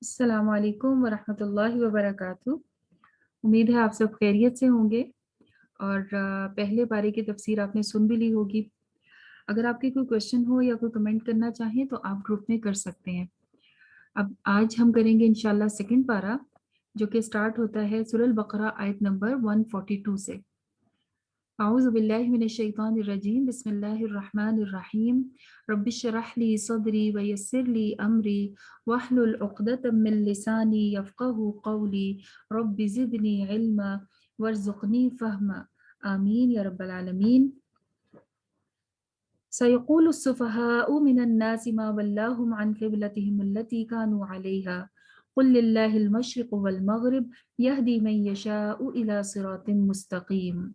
अस्सलाम वालेकुम वरहमतुल्लाहि वबरकातुह। उम्मीद है आप सब खैरियत से होंगे और पहले पारे की तफसीर आपने सुन भी ली होगी। अगर आपके कोई क्वेश्चन हो या कोई कमेंट करना चाहें तो आप ग्रुप में कर सकते हैं। अब आज हम करेंगे इंशाल्लाह सेकंड पारा, जो कि स्टार्ट होता है सूरह अल बकरा आयत नंबर 142 से। अऊज़ु बिल्लाहि मिनश शैतानिर रजीम, बिस्मिल्लाहिर रहमानिर रहीम। रब्बिश्रह ली सदरी व यस्सिर ली अमरी वहलुल उक़दतम मिन लिसानी यफ़क़हू क़ौली रब्बि ज़िदनी इल्मा वरज़ुक़नी फ़हमा। आमीन या रब्बल आलमीन। सयक़ूलु अस्सुफ़हाउ मिनन नासि मा वल्लाहुम अन क़िबलतिहिम अल्लती कानू अलैहा क़ुल लिल्लाहिल मशरिक़ु वल मग़रिब यहदी मन यशाउ इला सिरातिम मुस्तक़ीम।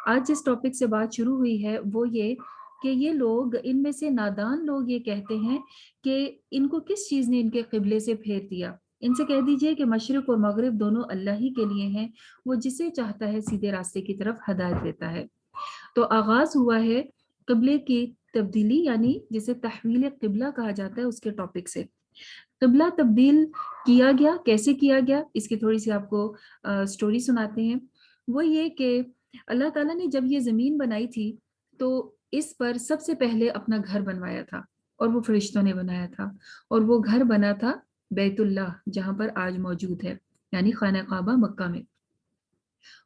आज जिस टॉपिक से बात शुरू हुई है वो ये कि ये लोग, इनमें से नादान लोग ये कहते हैं कि इनको किस चीज़ ने इनके क़िबले से फेर दिया। इनसे कह दीजिए कि मशरिक़ और मग़रिब दोनों अल्लाह ही के लिए हैं, वो जिसे चाहता है सीधे रास्ते की तरफ हदायत देता है। तो आगाज़ हुआ है क़िबले की तब्दीली, यानी जिसे तहवील क़िबला कहा जाता है, उसके टॉपिक से। क़िबला तब्दील किया गया, कैसे किया गया, इसकी थोड़ी सी आपको स्टोरी सुनाते हैं। वो ये कि अल्लाह ताला ने जब ये ज़मीन बनाई थी तो इस पर सबसे पहले अपना घर बनवाया था, और वो फरिश्तों ने बनाया था, और वो घर बना था बैतुल्लाह, जहाँ पर आज मौजूद है, यानी खाना काबा मक्का में।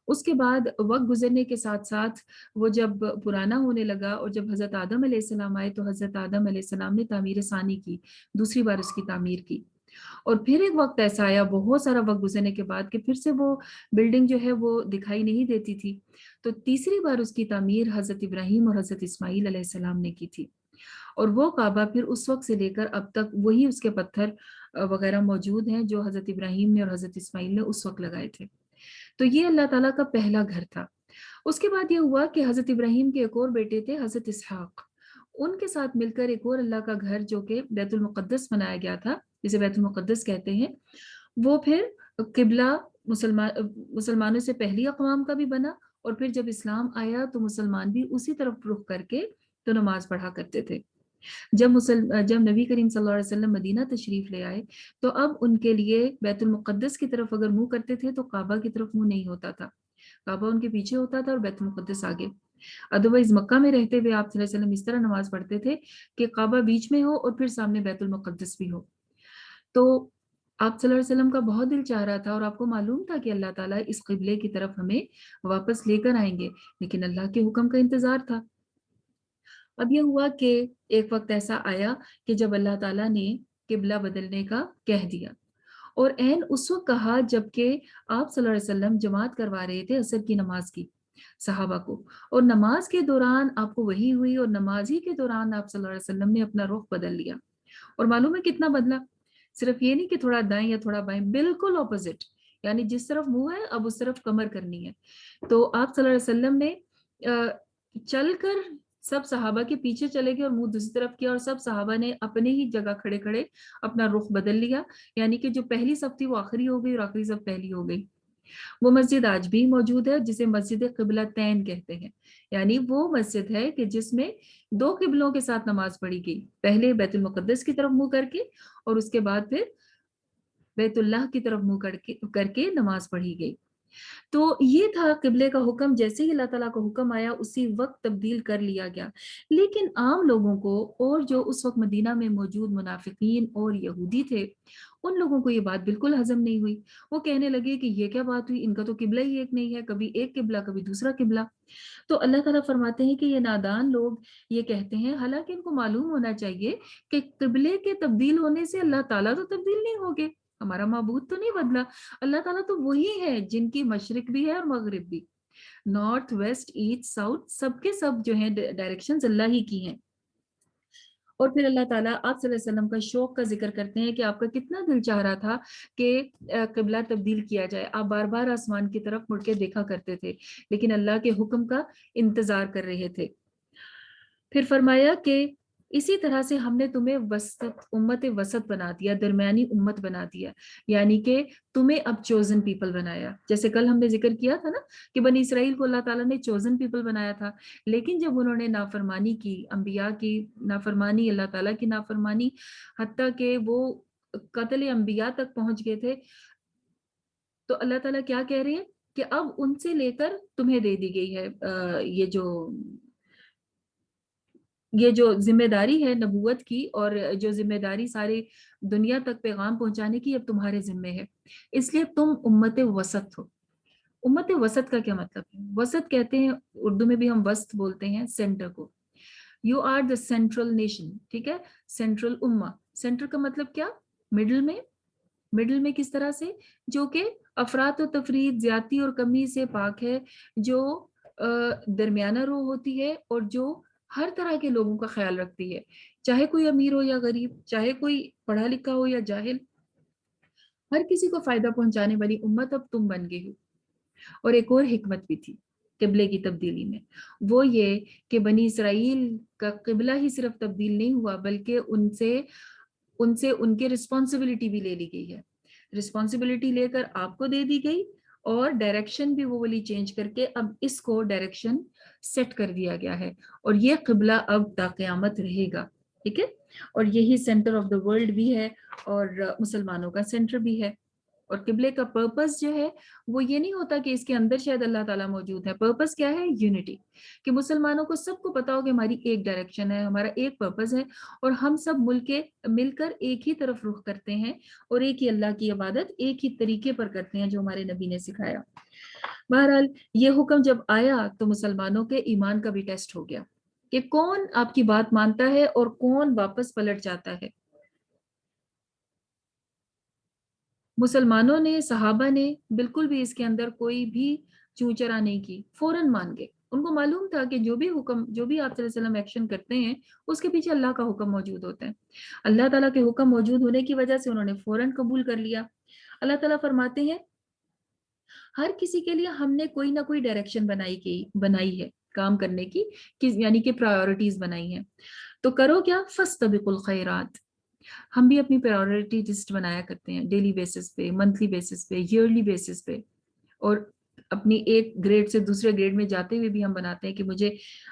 उसके बाद वक्त गुजरने के साथ साथ वो जब पुराना होने लगा और जब हज़रत आदम अलैहिस्सलाम आए तो हज़रत आदम अलैहिस्सलाम ने तामीर सानी की, दूसरी बार उसकी तामीर की। और फिर एक वक्त ऐसा आया, बहुत सारा वक्त गुजरने के बाद, कि फिर से वो बिल्डिंग जो है वो दिखाई नहीं देती थी। तो तीसरी बार उसकी तामीर हज़रत इब्राहीम और हज़रत इस्माईल अलैहिस्सलाम ने की थी। और वो काबा फिर उस वक्त से लेकर अब तक वही उसके पत्थर वगैरह मौजूद हैं जो हज़रत इब्राहीम ने और हज़रत इस्माईल ने उस वक्त लगाए थे। तो ये अल्लाह ताला का पहला घर था। उसके बाद ये हुआ कि हज़रत इब्राहीम के एक और बेटे थे, हज़रत इसहाक। उनके साथ मिलकर एक और अल्लाह का घर, जो कि बैतुल मुक़द्दस बनाया गया था, जिसे बैतुल मुक़द्दस कहते हैं, वो फिर क़िबला मुसलमानों से पहली अक़वाम का भी बना, और फिर जब इस्लाम आया तो मुसलमान भी उसी तरफ रुख करके तो नमाज़ पढ़ा करते थे। जब नबी करीम सल्लल्लाहु अलैहि वसल्लम मदीना तशरीफ ले आए तो अब उनके लिए बैतुल मुक़द्दस की तरफ अगर मुँह करते थे तो काबा की तरफ मुँह नहीं होता था। काबा उनके पीछे होता था और बैतुल मुक़द्दस आगे। अदरवाइज़ मक्का में रहते हुए आप सल्लल्लाहु अलैहि वसल्लम इस तरह नमाज़ पढ़ते थे कि काबा बीच में हो और फिर सामने बैतुल मुक़द्दस भी हो। तो आप सल्लल्लाहु अलैहि वसल्लम का बहुत दिल चाह रहा था और आपको मालूम था कि अल्लाह ताला इस क़िबले की तरफ हमें वापस लेकर आएँगे, लेकिन अल्लाह के हुक्म का इंतज़ार था। अब ये हुआ कि एक वक्त ऐसा आया कि जब अल्लाह ताला ने किबला बदलने का कह दिया, और ऐन उस वक्त कहा जबकि आप सल्लल्लाहु अलैहि वसल्लम जमात करवा रहे थे असर की नमाज की सहाबा को, और नमाज के दौरान आपको वही हुई और नमाज ही के दौरान आप सल्लल्लाहु अलैहि वसल्लम ने अपना रुख बदल लिया। और मालूम है कितना बदला? सिर्फ ये नहीं कि थोड़ा दाएं या थोड़ा बाएं, बिल्कुल ऑपोजिट, यानी जिस तरफ मुंह है अब उस तरफ कमर करनी है। तो आप सल्लल्लाहु अलैहि वसल्लम ने चलकर सब सहाबा के पीछे चले गए और मुंह दूसरी तरफ किया, और सब सहाबा ने अपने ही जगह खड़े खड़े अपना रुख बदल लिया, यानी कि जो पहली सफ थी वो आखिरी हो गई और आखिरी सफ पहली हो गई। वो मस्जिद आज भी मौजूद है जिसे मस्जिद क़िबलतैन कहते हैं, यानी वो मस्जिद है कि जिसमें दो किबलों के साथ नमाज पढ़ी गई, पहले बैतुल मुक़द्दस की तरफ मुंह करके और उसके बाद फिर बैतुल्लाह की तरफ मुंह करके करके नमाज पढ़ी गई। तो ये था क़िबले का हुक्म, जैसे ही अल्लाह ताला का हुक्म आया उसी वक्त तब्दील कर लिया गया। लेकिन आम लोगों को और जो उस वक्त मदीना में मौजूद मुनाफिकीन और यहूदी थे, उन लोगों को ये बात बिल्कुल हजम नहीं हुई। वो कहने लगे कि ये क्या बात हुई, इनका तो किबला ही एक नहीं है, कभी एक किबला कभी दूसरा किबला। तो अल्लाह ताला फरमाते हैं कि ये नादान लोग ये कहते हैं, हालांकि इनको मालूम होना चाहिए कि किबले के तब्दील होने से अल्लाह ताला तो तब्दील नहीं होगे, हमारा माबूद तो नहीं बदला। अल्लाह ताला तो वही है जिनकी मशरिक भी है और मगरिब भी, नॉर्थ वेस्ट ईस्ट साउथ सबके सब जो है डायरेक्शंस अल्लाह ही की हैं। और फिर अल्लाह ताला आप सल्लल्लाहु अलैहि वसल्लम का शौक का जिक्र करते हैं कि आपका कितना दिल चाह रहा था कि किबला तब्दील किया जाए, आप बार बार आसमान की तरफ मुड़ के देखा करते थे, लेकिन अल्लाह के हुक्म का इंतजार कर रहे थे। फिर फरमाया कि इसी तरह से हमने तुम्हें वसत उम्मत वसत बना दिया, दरमियानी उम्मत बना दिया, यानी कि तुम्हें अब चोजन पीपल बनाया। जैसे कल हमने जिक्र किया था ना कि बनी इसराइल को अल्लाह ताला ने चोजन पीपल बनाया था, लेकिन जब उन्होंने नाफरमानी की, अंबिया की नाफरमानी, अल्लाह ताला की नाफरमानी, हत्ता कि वो कत्ल अंबिया तक पहुंच गए थे, तो अल्लाह ताला क्या कह रहे हैं कि अब उनसे लेकर तुम्हें दे दी गई है ये जो जिम्मेदारी है नबूवत की, और जो जिम्मेदारी सारी दुनिया तक पैगाम पहुंचाने की अब तुम्हारे जिम्मे है, इसलिए तुम उम्मत वसत हो। उम्मत वसत का क्या मतलब है? वसत कहते हैं, उर्दू में भी हम वस्त बोलते हैं सेंटर को। You are the central nation, ठीक है, सेंट्रल उम्मा। सेंटर का मतलब क्या? मिडिल में। मिडिल में किस तरह से? जो कि अफरात व तफरीत, ज्यादती और कमी से पाक है, जो दरमियाना रो होती है, और जो हर तरह के लोगों का ख्याल रखती है, चाहे कोई अमीर हो या गरीब, चाहे कोई पढ़ा लिखा हो या जाहिल, हर किसी को फायदा पहुंचाने वाली उम्मत अब तुम बन गई हो। और एक और हिकमत भी थी किबले की तब्दीली में, वो ये कि बनी इसराइल का किबला ही सिर्फ तब्दील नहीं हुआ, बल्कि उनसे उनसे उनकी रिस्पॉन्सिबिलिटी भी ले ली गई है। रिस्पॉन्सिबिलिटी लेकर आपको दे दी गई, और डायरेक्शन भी वो वाली चेंज करके अब इसको डायरेक्शन सेट कर दिया गया है, और ये किबला अब ता क़यामत रहेगा, ठीक है। और यही सेंटर ऑफ द वर्ल्ड भी है, और मुसलमानों का सेंटर भी है। और किबले का पर्पस जो है वो ये नहीं होता कि इसके अंदर शायद अल्लाह ताला मौजूद है। पर्पस क्या है? यूनिटी, कि मुसलमानों को सबको पता हो कि हमारी एक डायरेक्शन है, हमारा एक पर्पस है, और हम सब मिलकर एक ही तरफ रुख करते हैं, और एक ही अल्लाह की इबादत एक ही तरीके पर करते हैं जो हमारे नबी ने सिखाया। बहरहाल ये हुक्म जब आया तो मुसलमानों के ईमान का भी टेस्ट हो गया कि कौन आपकी बात मानता है और कौन वापस पलट जाता है। मुसलमानों ने, सहाबा ने बिल्कुल भी इसके अंदर कोई भी चूचरा नहीं की, फौरन मान गए। उनको मालूम था कि जो भी हुक्म, जो भी आप सल्लल्लाहु अलैहि वसल्लम एक्शन करते हैं, उसके पीछे अल्लाह का हुक्म मौजूद होता है। अल्लाह ताला के हुक्म मौजूद होने की वजह से उन्होंने फौरन कबूल कर लिया। अल्लाह ताला फरमाते हैं, हर किसी के लिए हमने कोई ना कोई डायरेक्शन बनाई है काम करने की, यानी कि प्रायोरिटीज बनाई है। तो करो क्या? फस्तबिकुल खैरात। हम भी अपनी प्रायोरिटी लिस्ट बनाया करते हैं, डेली बेसिस पे, मंथली बेसिस पे, ईयरली बेसिस पे, और अपनी एक ग्रेड से दूसरे ग्रेड में जाते हुए भी हम बनाते हैं कि मुझे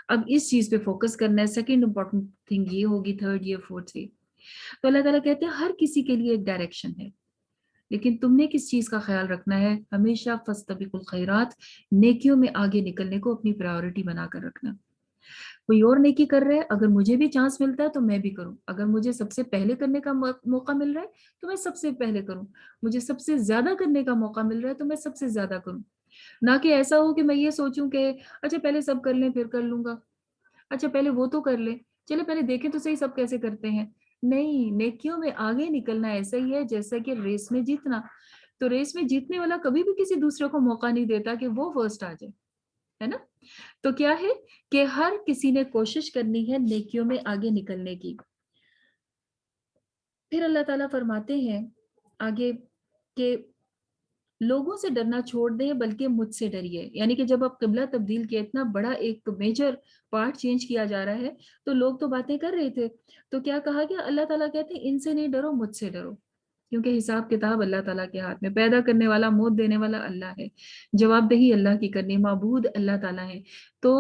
अब इस चीज पे फोकस करना है, सेकंड इंपॉर्टेंट थिंग ये होगी, थर्ड ये, फोर्थ ये। तो अल्लाह ताला कहते हैं हर किसी के लिए एक डायरेक्शन है, लेकिन तुमने किस चीज का ख्याल रखना है? हमेशा फस्तबिकुल खैरात, नेकियों में आगे निकलने को अपनी प्रायोरिटी बनाकर रखना। कोई और नेकी कर रहा है, अगर मुझे भी चांस मिलता है तो मैं भी करूं। अगर मुझे सबसे पहले करने का मौका मिल रहा है तो मैं सबसे पहले करूं। मुझे सबसे ज्यादा करने का मौका मिल रहा है तो मैं सबसे ज्यादा करूं। ना कि ऐसा हो कि मैं ये सोचूं कि अच्छा पहले सब कर लें फिर कर लूंगा, अच्छा पहले वो तो कर ले, चलो पहले देखें तो सही सब कैसे करते हैं। नहीं, नेकियों में आगे निकलना ऐसा ही है जैसा कि रेस में जीतना। तो रेस में जीतने वाला कभी भी किसी दूसरे को मौका नहीं देता कि वो फर्स्ट आ जाए, है ना। तो क्या है कि हर किसी ने कोशिश करनी है नेकियों में आगे निकलने की। फिर अल्लाह ताला फरमाते हैं आगे कि लोगों से डरना छोड़ दें, बल्कि मुझसे डरिए। यानी कि जब आप किबला तब्दील किया, इतना बड़ा एक मेजर पार्ट चेंज किया जा रहा है, तो लोग तो बातें कर रहे थे, तो क्या कहा गया? अल्लाह ताला कहते हैं इनसे नहीं डरो, मुझसे डरो। क्योंकि हिसाब किताब अल्लाह ताला के हाथ में, पैदा करने वाला, मौत देने वाला अल्लाह है, जवाबदेही अल्लाह की करनी, माबूद अल्लाह ताला है। तो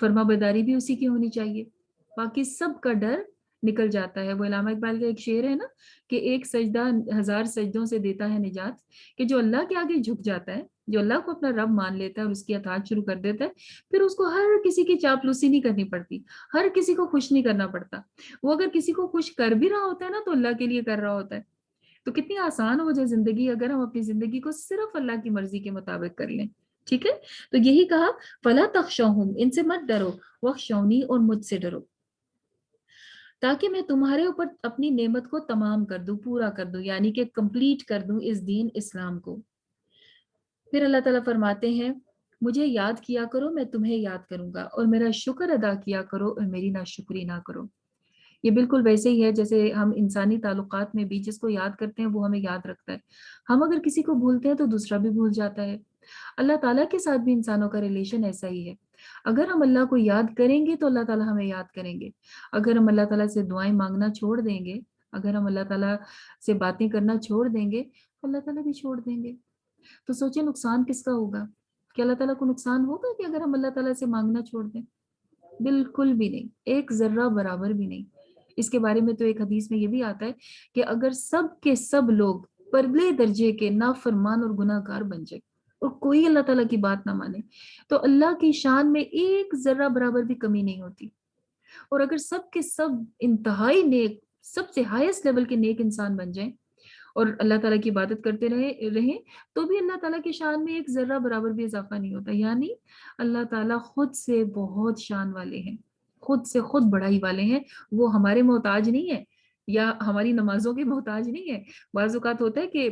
फर्माबरदारी भी उसी की होनी चाहिए, बाकी सब का डर निकल जाता है। वो इलामा इकबाल का एक शेर है ना, कि एक सजदा हजार सजदों से देता है निजात। कि जो अल्लाह के आगे झुक जाता है, जो अल्लाह को अपना रब मान लेता है और उसकी अताअत शुरू कर देता है, फिर उसको हर किसी की चापलूसी नहीं करनी पड़ती, हर किसी को खुश नहीं करना पड़ता। वो अगर किसी को खुश कर भी रहा होता है ना, तो अल्लाह के लिए कर रहा होता है। तो कितनी आसान हो जाए जिंदगी अगर हम अपनी जिंदगी को सिर्फ अल्लाह की मर्जी के मुताबिक कर लें, ठीक है। तो यही कहा, फला तख्शौहुम, इनसे मत डरो, वख्शौनी, और मुझसे डरो, ताकि मैं तुम्हारे ऊपर अपनी नेमत को तमाम कर दूं, पूरा कर दूं, यानी कि कंप्लीट कर दूं इस दीन इस्लाम को। फिर अल्लाह ताला फरमाते हैं, मुझे याद किया करो, मैं तुम्हें याद करूंगा, और मेरा शुक्र अदा किया करो और मेरी नाशुक्री ना करो। ये बिल्कुल वैसे ही है जैसे हम इंसानी ताल्लुकात में भी जिसको याद करते हैं वो हमें याद रखता है। हम अगर किसी को भूलते हैं तो दूसरा भी भूल जाता है। अल्लाह ताला के साथ भी इंसानों का रिलेशन ऐसा ही है। अगर हम अल्लाह को याद करेंगे तो अल्लाह ताला हमें याद करेंगे। अगर हम अल्लाह ताला से दुआएं मांगना छोड़ देंगे, अगर हम अल्लाह ताला से बातें करना छोड़ देंगे, तो अल्लाह ताला भी छोड़ देंगे। तो सोचिए नुकसान किसका होगा? क्या अल्लाह ताला को नुकसान होगा कि अगर हम अल्लाह ताला से मांगना छोड़ दें? बिल्कुल भी नहीं, एक जर्रा बराबर भी नहीं। اس کے بارے میں تو ایک حدیث میں یہ بھی آتا ہے کہ اگر سب کے سب لوگ پرلے درجے کے نافرمان اور گناہ گار بن جائے اور کوئی اللہ تعالیٰ کی بات نہ مانے تو اللہ کی شان میں ایک ذرہ برابر بھی کمی نہیں ہوتی. اور اگر سب کے سب انتہائی نیک، سب سے ہائیسٹ لیول کے نیک انسان بن جائیں اور اللہ تعالیٰ کی عبادت کرتے رہیں تو بھی اللہ تعالیٰ کی شان میں ایک ذرہ برابر بھی اضافہ نہیں ہوتا. یعنی اللہ تعالیٰ خود سے بہت شان والے ہیں، خود سے خود بڑائی والے ہیں. وہ ہمارے محتاج نہیں ہے یا ہماری نمازوں کے محتاج نہیں ہے. بعض اوقات ہوتا ہے کہ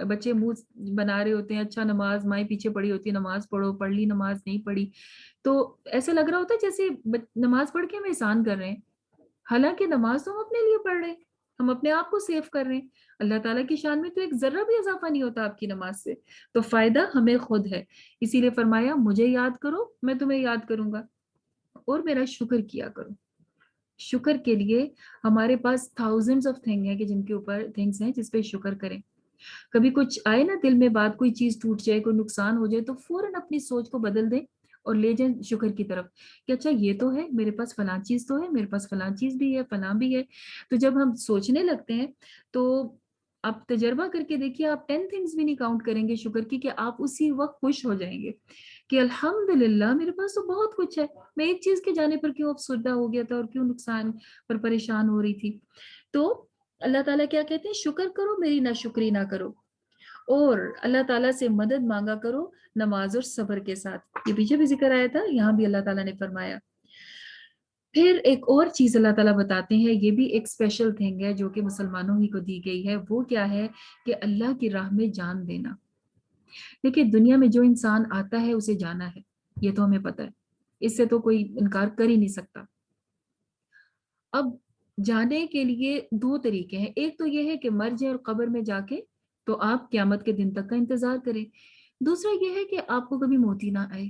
بچے منہ بنا رہے ہوتے ہیں، اچھا نماز مائیں پیچھے پڑی ہوتی ہے، نماز پڑھو، پڑھ لی نماز نہیں پڑھی، تو ایسا لگ رہا ہوتا ہے جیسے نماز پڑھ کے ہم احسان کر رہے ہیں، حالانکہ نماز تو ہم اپنے لیے پڑھ رہے ہیں، ہم اپنے آپ کو سیو کر رہے ہیں. اللہ تعالیٰ کی شان میں تو ایک ذرہ بھی اضافہ نہیں ہوتا آپ کی نماز سے. تو فائدہ ہمیں خود ہے. اسی لیے فرمایا مجھے یاد کرو میں تمہیں یاد کروں گا اور میرا شکر کیا کرو. شکر کے لیے ہمارے پاس تھاؤزنڈز آف تھنگ ہیں کہ جن کے اوپر تھنگس ہیں جس پہ شکر کریں. کبھی کچھ آئے نا دل میں بات، کوئی چیز ٹوٹ جائے، کوئی نقصان ہو جائے، تو فوراً اپنی سوچ کو بدل دیں اور لے جائیں شکر کی طرف کہ اچھا یہ تو ہے، میرے پاس فلاں چیز تو ہے، میرے پاس فلاں چیز بھی ہے، فلاں بھی ہے. تو جب ہم سوچنے لگتے ہیں تو آپ تجربہ کر کے دیکھیے، آپ 10 تھنگس بھی نہیں کاؤنٹ کریں گے شکر کی کہ آپ اسی وقت خوش ہو جائیں گے کہ الحمدللہ میرے پاس تو بہت کچھ ہے، میں ایک چیز کے جانے پر کیوں افسردہ ہو گیا تھا اور کیوں نقصان پر پریشان ہو رہی تھی. تو اللہ تعالیٰ کیا کہتے ہیں، شکر کرو میری ناشکری نہ کرو، اور اللہ تعالیٰ سے مدد مانگا کرو نماز اور صبر کے ساتھ. یہ پیچھے بھی ذکر آیا تھا، یہاں بھی اللہ تعالیٰ نے فرمایا. پھر ایک اور چیز اللہ تعالیٰ بتاتے ہیں، یہ بھی ایک اسپیشل تھنگ ہے جو کہ مسلمانوں ہی کو دی گئی ہے. وہ کیا ہے کہ اللہ کی راہ میں جان دینا. دیکھیے دنیا میں جو انسان آتا ہے اسے جانا ہے، یہ تو ہمیں پتہ ہے، اس سے تو کوئی انکار کر ہی نہیں سکتا. اب جانے کے لیے دو طریقے ہیں. ایک تو یہ ہے کہ مر جائیں اور قبر میں جا کے تو آپ قیامت کے دن تک کا انتظار کریں. دوسرا یہ ہے کہ آپ کو کبھی موت ہی نہ آئے،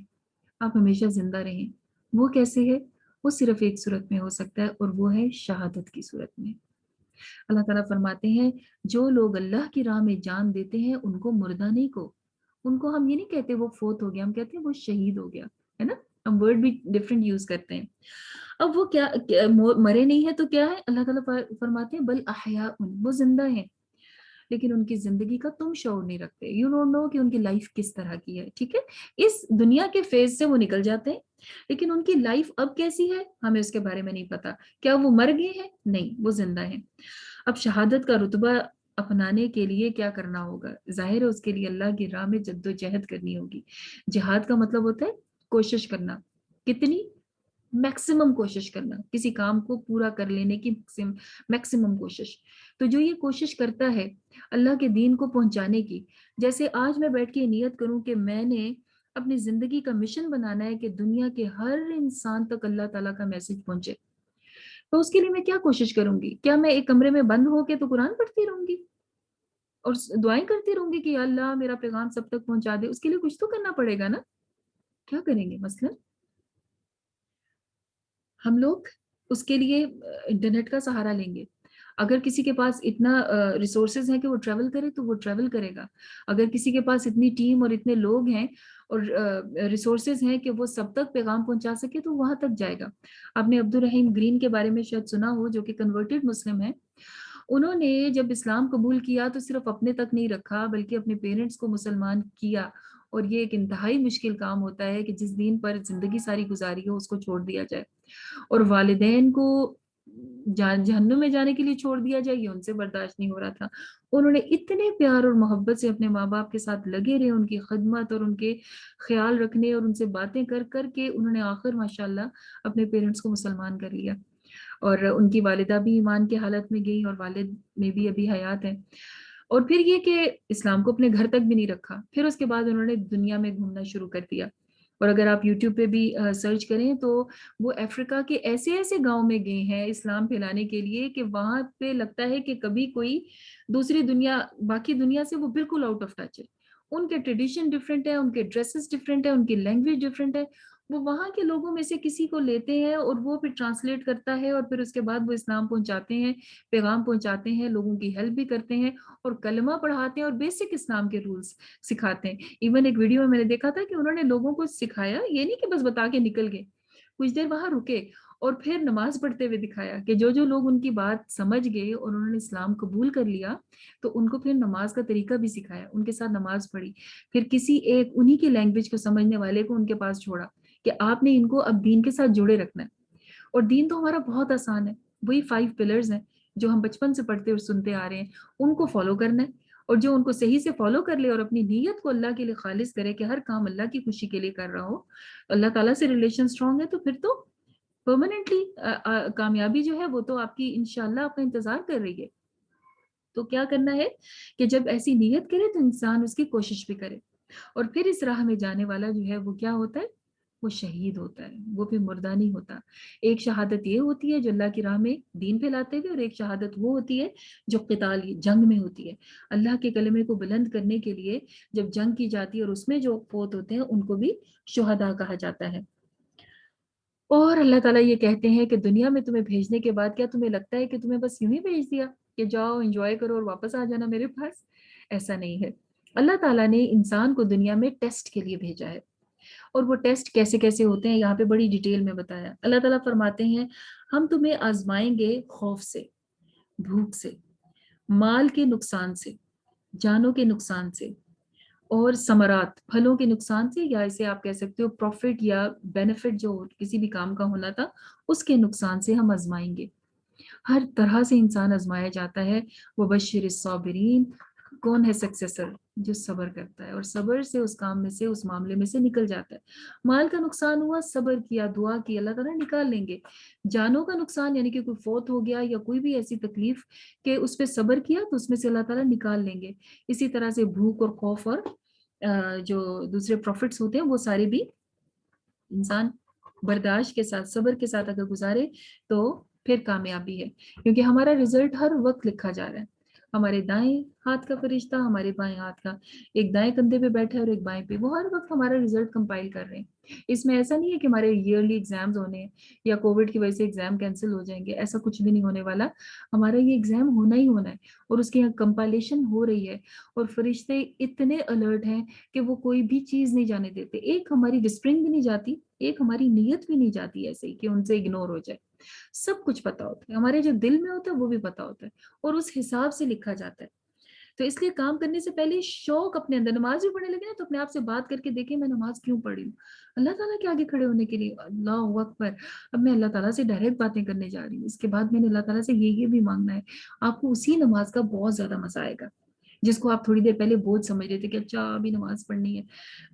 آپ ہمیشہ زندہ رہیں. وہ کیسے ہے؟ وہ صرف ایک صورت میں ہو سکتا ہے اور وہ ہے شہادت کی صورت میں. اللہ تعالیٰ فرماتے ہیں جو لوگ اللہ کی راہ میں جان دیتے ہیں ان کو مردہ نہیں کو، ان کو ہم یہ نہیں کہتے وہ فوت ہو گیا، ہم کہتے ہیں وہ شہید ہو گیا، ہے نا. ہم ورڈ بھی ڈفرینٹ یوز کرتے ہیں. اب وہ کیا مرے نہیں ہے تو کیا ہے؟ اللہ تعالیٰ فرماتے ہیں بل احیاء، وہ زندہ ہیں لیکن ان کی زندگی کا تم شعور نہیں رکھتے. یو ڈونٹ نو کہ ان کی لائف کس طرح کی ہے. ٹھیک ہے، اس دنیا کے فیز سے وہ نکل جاتے ہیں لیکن ان کی لائف اب کیسی ہے ہمیں اس کے بارے میں نہیں پتا. کیا وہ مر گئے ہیں؟ نہیں، وہ زندہ ہیں. اب شہادت کا رتبہ اپنانے کے لیے کیا کرنا ہوگا؟ ظاہر ہے اس کے لیے اللہ کی راہ میں جد و جہد کرنی ہوگی. جہاد کا مطلب ہوتا ہے کوشش کرنا. کتنی؟ میکسیمم کوشش کرنا، کسی کام کو پورا کر لینے کی میکسیمم کوشش. تو جو یہ کوشش کرتا ہے اللہ کے دین کو پہنچانے کی، جیسے آج میں بیٹھ کے نیت کروں کہ میں نے اپنی زندگی کا مشن بنانا ہے کہ دنیا کے ہر انسان تک اللہ تعالیٰ کا میسج پہنچے، تو اس کے لیے میں کیا کوشش کروں گی؟ کیا میں ایک کمرے میں بند ہو کے تو قرآن پڑھتی رہوں گی اور دعائیں کرتی رہوں گی کہ یا اللہ میرا پیغام سب تک پہنچا دے؟ اس کے لیے کچھ تو کرنا پڑے گا نا. کیا کریں گے؟ مثلا ہم لوگ اس کے لیے انٹرنیٹ کا سہارا لیں گے. اگر کسی کے پاس اتنا ریسورسز ہیں کہ وہ ٹریول کرے تو وہ ٹریول کرے گا. اگر کسی کے پاس اتنی ٹیم اور اتنے لوگ ہیں اور ریسورسز ہیں کہ وہ سب تک پیغام پہنچا سکے تو وہاں تک جائے گا. آپ نے عبد الرحیم گرین کے بارے میں شاید سنا ہو، جو کہ کنورٹڈ مسلم ہیں. انہوں نے جب اسلام قبول کیا تو صرف اپنے تک نہیں رکھا بلکہ اپنے پیرنٹس کو مسلمان کیا. اور یہ ایک انتہائی مشکل کام ہوتا ہے کہ جس دین پر زندگی ساری گزاری ہو اس کو چھوڑ دیا جائے اور والدین کو جہنم میں جانے کے لیے چھوڑ دیا جائے، یہ ان سے برداشت نہیں ہو رہا تھا. انہوں نے اتنے پیار اور محبت سے اپنے ماں باپ کے ساتھ لگے رہے، ان کی خدمت اور ان کے خیال رکھنے اور ان سے باتیں کر کر کے انہوں نے آخر ماشاءاللہ اپنے پیرنٹس کو مسلمان کر لیا. اور ان کی والدہ بھی ایمان کی حالت میں گئی اور والد میں بھی ابھی حیات ہیں. اور پھر یہ کہ اسلام کو اپنے گھر تک بھی نہیں رکھا، پھر اس کے بعد انہوں نے دنیا میں گھومنا شروع کر دیا. اور اگر آپ یوٹیوب پہ بھی سرچ کریں تو وہ افریقہ کے ایسے ایسے گاؤں میں گئے ہیں اسلام پھیلانے کے لیے کہ وہاں پہ لگتا ہے کہ کبھی کوئی دوسری دنیا، باقی دنیا سے وہ بالکل آؤٹ آف ٹچ ہے. ان کے ٹریڈیشن ڈفرینٹ ہے، ان کے ڈریسز ڈفرینٹ ہے، ان کی لینگویج ڈفرینٹ ہے. وہ وہاں کے لوگوں میں سے کسی کو لیتے ہیں اور وہ پھر ٹرانسلیٹ کرتا ہے اور پھر اس کے بعد وہ اسلام پہنچاتے ہیں، پیغام پہنچاتے ہیں، لوگوں کی ہیلپ بھی کرتے ہیں اور کلمہ پڑھاتے ہیں اور بیسک اسلام کے رولز سکھاتے ہیں. ایون ایک ویڈیو میں نے دیکھا تھا کہ انہوں نے لوگوں کو سکھایا، یہ نہیں کہ بس بتا کے نکل گئے، کچھ دیر وہاں رکے اور پھر نماز پڑھتے ہوئے دکھایا کہ جو جو لوگ ان کی بات سمجھ گئے اور انہوں نے اسلام قبول کر لیا تو ان کو پھر نماز کا طریقہ بھی سکھایا، ان کے ساتھ نماز پڑھی، پھر کسی ایک انہی کی لینگویج کو سمجھنے والے کو ان کے پاس چھوڑا کہ آپ نے ان کو اب دین کے ساتھ جڑے رکھنا ہے۔ اور دین تو ہمارا بہت آسان ہے، وہی 5 پلرز ہیں جو ہم بچپن سے پڑھتے اور سنتے آ رہے ہیں، ان کو فالو کرنا ہے، اور جو ان کو صحیح سے فالو کر لے اور اپنی نیت کو اللہ کے لیے خالص کرے کہ ہر کام اللہ کی خوشی کے لیے کر رہا ہو، اللہ تعالیٰ سے ریلیشن اسٹرانگ ہے، تو پھر تو پرماننٹلی کامیابی جو ہے وہ تو آپ کی انشاءاللہ آپ کا انتظار کر رہی ہے۔ تو کیا کرنا ہے کہ جب ایسی نیت کرے تو انسان اس کی کوشش بھی کرے، اور پھر اس راہ میں جانے والا جو ہے وہ کیا ہوتا ہے، وہ شہید ہوتا ہے، وہ پھر مردہ نہیں ہوتا۔ ایک شہادت یہ ہوتی ہے جو اللہ کی راہ میں دین پھیلاتے ہوئے، اور ایک شہادت وہ ہوتی ہے جو قتال جنگ میں ہوتی ہے، اللہ کے کلمے کو بلند کرنے کے لیے جب جنگ کی جاتی ہے، اور اس میں جو فوت ہوتے ہیں ان کو بھی شہداء کہا جاتا ہے۔ اور اللہ تعالیٰ یہ کہتے ہیں کہ دنیا میں تمہیں بھیجنے کے بعد کیا تمہیں لگتا ہے کہ تمہیں بس یوں ہی بھیج دیا کہ جاؤ انجوائے کرو اور واپس آ جانا میرے پاس؟ ایسا نہیں ہے۔ اللہ تعالیٰ نے انسان کو دنیا میں ٹیسٹ کے لیے بھیجا ہے، اور وہ ٹیسٹ کیسے کیسے ہوتے ہیں یہاں پہ بڑی ڈیٹیل میں بتایا۔ اللہ تعالیٰ فرماتے ہیں ہم تمہیں آزمائیں گے خوف سے، بھوک سے، مال کے نقصان سے، جانوں کے نقصان سے، اور ثمرات پھلوں کے نقصان سے، یا اسے آپ کہہ سکتے ہو پروفٹ یا بینیفٹ جو کسی بھی کام کا ہونا تھا اس کے نقصان سے ہم آزمائیں گے۔ ہر طرح سے انسان آزمایا جاتا ہے۔ وبشر الصابرین، کون ہے سکسیسر؟ جو صبر کرتا ہے اور صبر سے اس کام میں سے اس معاملے میں سے نکل جاتا ہے۔ مال کا نقصان ہوا، صبر کیا، دعا کی، اللہ تعالیٰ نکال لیں گے۔ جانوں کا نقصان یعنی کہ کوئی فوت ہو گیا یا کوئی بھی ایسی تکلیف کہ اس پہ صبر کیا تو اس میں سے اللہ تعالیٰ نکال لیں گے۔ اسی طرح سے بھوک اور خوف اور جو دوسرے پروفٹس ہوتے ہیں وہ سارے بھی انسان برداشت کے ساتھ صبر کے ساتھ اگر گزارے تو پھر کامیابی ہے، کیونکہ ہمارا رزلٹ ہر وقت لکھا جا رہا ہے۔ ہمارے دائیں ہاتھ کا فرشتہ ہمارے بائیں ہاتھ کا، ایک دائیں کندھے پہ بیٹھا ہے اور ایک بائیں پہ، وہ ہر وقت ہمارا رزلٹ کمپائل کر رہے ہیں۔ اس میں ایسا نہیں ہے کہ ہمارے ایئرلی ایگزامز ہونے ہیں یا کووڈ کی وجہ سے ایگزام کینسل ہو جائیں گے، ایسا کچھ بھی نہیں ہونے والا۔ ہمارا یہ ایگزام ہونا ہی ہونا ہے، اور اس کی یہاں کمپائلیشن ہو رہی ہے، اور فرشتے اتنے الرٹ ہیں کہ وہ کوئی بھی چیز نہیں جانے دیتے، ایک ہماری وسپرنگ بھی نہیں جاتی، ایک ہماری نیت بھی نہیں جاتی ایسے ہی کہ ان سے اگنور ہو جائے۔ سب کچھ پتا ہوتا ہے، ہمارے جو دل میں ہوتا ہے وہ بھی پتا ہوتا ہے، اور اس حساب سے لکھا جاتا ہے۔ تو اس لیے کام کرنے سے پہلے شوق اپنے اندر، نماز بھی پڑھنے لگے نا تو اپنے آپ سے بات کر کے دیکھیں میں نماز کیوں پڑھ رہی ہوں، اللہ تعالیٰ کے آگے کھڑے ہونے کے لیے، اللہ اکبر، اب میں اللہ تعالیٰ سے ڈائریکٹ باتیں کرنے جا رہی ہوں، اس کے بعد میں نے اللہ تعالیٰ سے یہ بھی مانگنا ہے۔ آپ کو اسی نماز کا بہت زیادہ مزہ آئے گا جس کو آپ تھوڑی دیر پہلے بوجھ سمجھ رہے تھے کہ اچھا ابھی نماز پڑھنی ہے،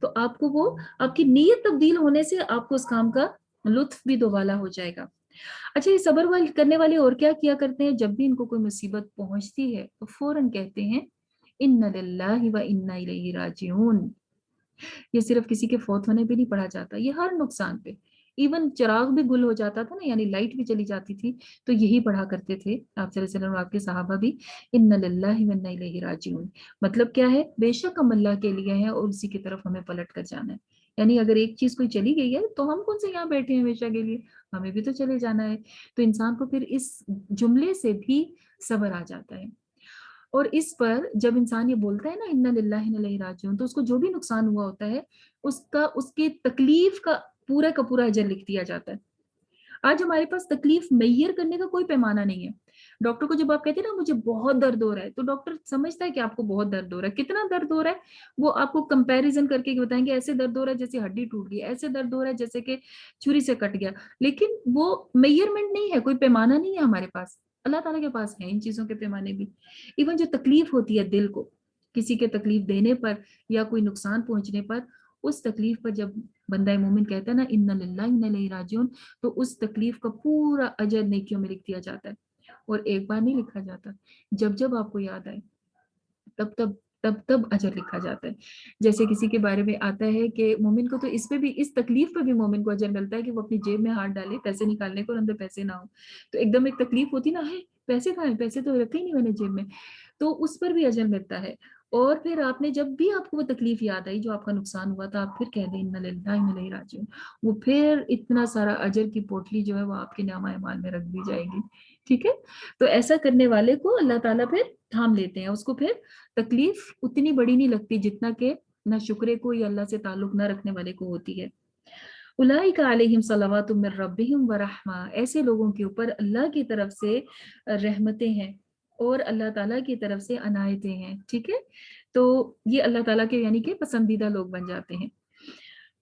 تو آپ کو وہ آپ کی نیت تبدیل ہونے سے آپ کو اس کام کا لطف بھی دوبالا ہو جائے گا۔ اچھا، یہ صبر کرنے والے اور کیا کیا کرتے ہیں؟ جب بھی ان کو کوئی مصیبت پہنچتی ہے تو فوراً کہتے ہیں ان للہ و انا الیہ راجعون۔ یہ صرف کسی کے فوت ہونے پہ نہیں پڑھا جاتا، یہ ہر نقصان پہ، ایون چراغ بھی گل ہو جاتا تھا نا، یعنی لائٹ بھی چلی جاتی تھی تو یہی پڑھا کرتے تھے آپ صلی اللہ علیہ وسلم اور آپ کے صحابہ بھی، ان للہ و انا الیہ راجعون۔ مطلب کیا ہے؟ بے شک ہم اللہ کے لیے ہیں اور اسی کی طرف ہمیں پلٹ کر جانا ہے۔ یعنی اگر ایک چیز کوئی چلی گئی ہے تو ہم کون سے یہاں بیٹھے ہیں ہمیشہ کے لیے، ہمیں بھی تو چلے جانا ہے۔ تو انسان کو پھر اس جملے سے بھی صبر آ جاتا ہے، اور اس پر جب انسان یہ بولتا ہے نا انا للہ و انا الیہ راجعون، تو اس کو جو بھی نقصان ہوا ہوتا ہے اس کی تکلیف کا پورا اجر لکھ دیا جاتا ہے۔ آج ہمارے پاس تکلیف میئر کرنے کا کوئی پیمانہ نہیں ہے۔ ڈاکٹر کو جب آپ کہتے ہیں نا مجھے بہت درد ہو رہا ہے، تو ڈاکٹر سمجھتا ہے کہ آپ کو بہت درد ہو رہا ہے، کتنا درد ہو رہا ہے وہ آپ کو کمپیریزن کر کے بتائیں گے، ایسے درد ہو رہا ہے جیسے ہڈی ٹوٹ گئی، ایسے درد ہو رہا ہے جیسے کہ چھری سے کٹ گیا، لیکن وہ میئرمنٹ نہیں ہے، کوئی پیمانہ نہیں ہے ہمارے پاس۔ اللہ تعالیٰ کے پاس ہے ان چیزوں کے پیمانے بھی۔ ایون جو تکلیف ہوتی ہے دل کو کسی کے تکلیف دینے پر یا کوئی نقصان پہنچنے پر، اس تکلیف پر جب بندہ مومن کہتا ہے نا انا للہ و انا الیہ راجعون، تو اس تکلیف کا پورا اجر نیکیوں میں لکھ دیا جاتا ہے، اور ایک بار نہیں لکھا جاتا، جب جب آپ کو یاد آئے تب تب تب اجر لکھا جاتا ہے۔ جیسے کسی کے بارے میں آتا ہے کہ مومن کو تو اس پہ بھی، اس تکلیف پہ بھی مومن کو اجر ملتا ہے کہ وہ اپنی جیب میں ہاتھ ڈالے پیسے نکالنے کو اور اندر پیسے نہ ہو، تو ایک دم ایک تکلیف ہوتی نا ہے پیسے کہاں ہیں، پیسے تو رکھے ہی نہیں میں نے جیب میں، تو اس پر بھی اجر ملتا ہے۔ اور پھر آپ نے جب بھی آپ کو وہ تکلیف یاد آئی جو آپ کا نقصان ہوا تھا، آپ پھر کہہ دیں انا للہ و انا الیہ راجعون، وہ پھر اتنا سارا اجر کی پوٹلی جو ہے وہ آپ کے نامہ اعمال میں رکھ دی جائے گی۔ ٹھیک ہے، تو ایسا کرنے والے کو اللہ تعالیٰ پھر تھام لیتے ہیں، اس کو پھر تکلیف اتنی بڑی نہیں لگتی جتنا کہ نہ شکرے کو یا اللہ سے تعلق نہ رکھنے والے کو ہوتی ہے۔ उलाइका अलैहिम सलावातुम मिर रब्बिहिम व रहमा, ऐसे लोगों के ऊपर अल्लाह की तरफ से रहमतें हैं और अल्लाह ताला की तरफ से अनायतें हैं। ठीक है, तो ये अल्लाह ताला के यानी कि पसंदीदा लोग बन जाते हैं।